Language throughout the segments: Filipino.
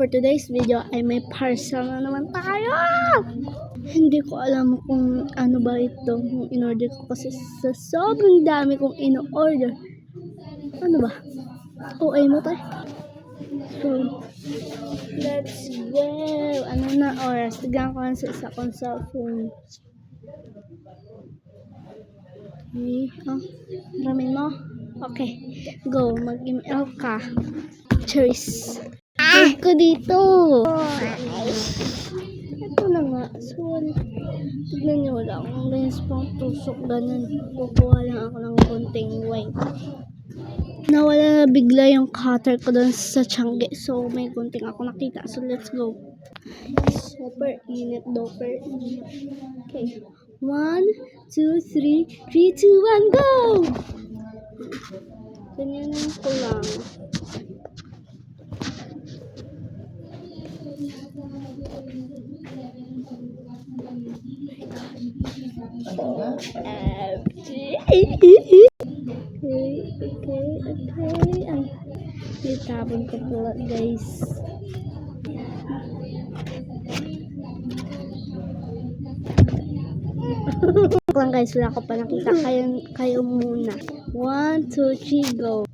for today's video ay may parcel na naman tayo. Hindi ko alam kung ano ba ito kung in-order ko kasi sa sobrang dami kong in-order. Ano ba? OA mo tayo. So, let's go. Ano na oras? Tignan ko lang sa isa kong cellphone. Okay. Oh, ramin mo? Okay. Go. Mag-email ka. Cheers. Tag ko dito. Ito na nga. Sorry. Tignan nyo, wala akong lens pang tusok. Ganun. Kukuha lang ako ng konting white. Nawala na bigla yung cutter ko doon sa Tiangge. So, may konting ako nakita. So, let's go. Super init. Doper init. Okay. 1, 2, 3. 3, 2, 1, go! Ganyan ko lang. Okay. Ay, itapon ko pala, guys. Lang guys, wala ko pa nakita. Kayo muna. 1, 2, 3, go.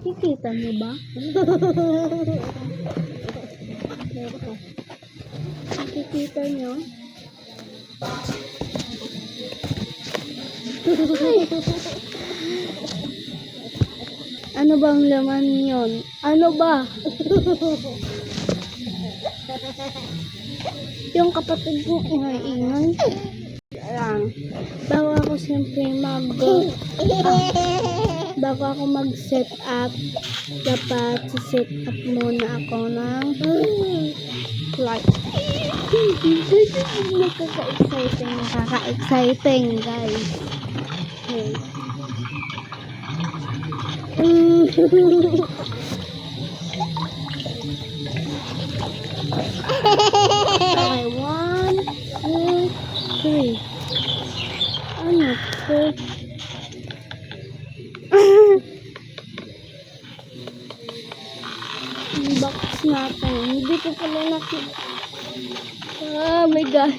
Kikita mo ba? Kikita nyo? Ano bang laman yon? Ano ba? Yung kapatid ko ingay-ingay lang. Bago ako mag-set up, dapat set up muna ako ng light. Nakaka-exciting guys. Okay. Okay, 1, 2, 3. Ano to? Yung box natin. Hindi ko pala nakita. Oh my God.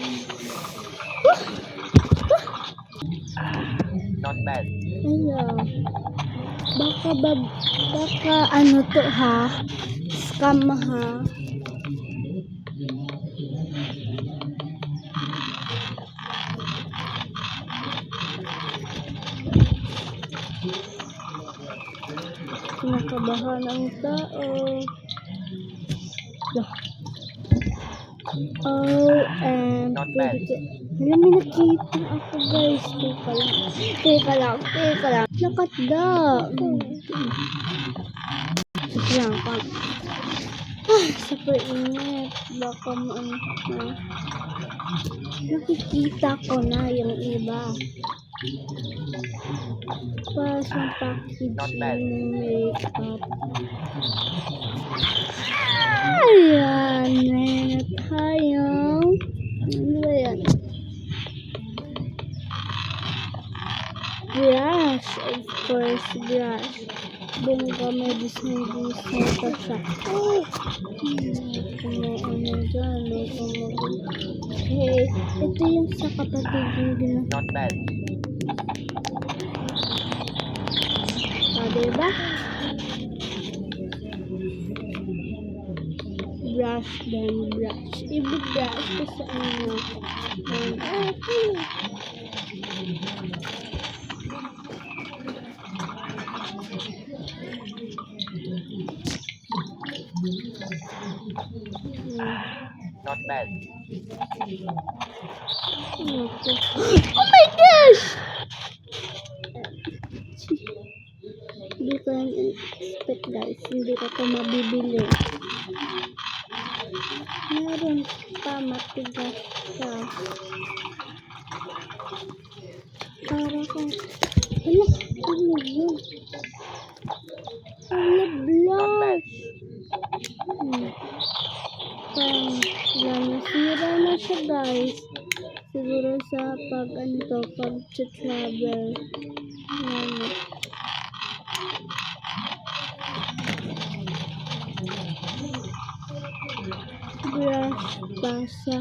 Not bad. Hello. Baka ano to ha? Scam ha? Kinakabahan ang tao. Not bad. Alam, may nakita ako guys. Teka lang. Nakatda. Sige lang. Super init. Baka maano na. Nakikita ko na yung iba. Pas yung packaging makeup. Ayan. Meron tayong ano ba yan? Brush. Of course, brush. Bongga may Disney pa siya. May ano dyan. Okay. Ito yung sa kapatid yung Not bad. diba? Brush. I-brush ko sa ano. Not bad. Oh my gosh! Hindi ko yan expect guys. Hindi ko ito mabibili. Meron pa matigas siya. Para kung ano yun? Blush! Parang nasira na siya guys. Siguro sa pag-travel. brush pa sa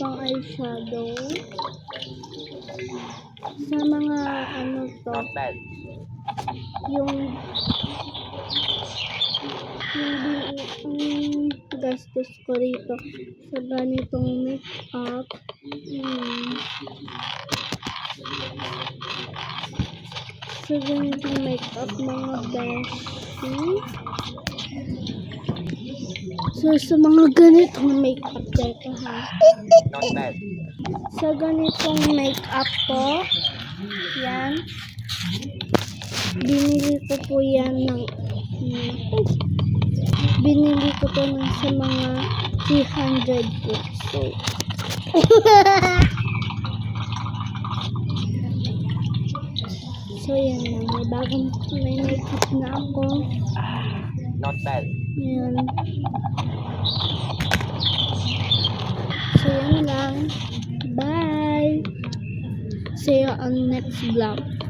pang eyeshadow. Sa mga ano to, Not bad. yung gastos ko rito sa ganitong makeup. Sa ganitong makeup mga beshi. So sa mga ganitong makeup teka ha. Not bad. Sa ganitong makeup po, yan. Binili ko po yan ng binili ko po ng sa mga 300 po. So yan na, may makeup na ako. Not bad. Ayan. So yan lang. Bye! See you on next vlog.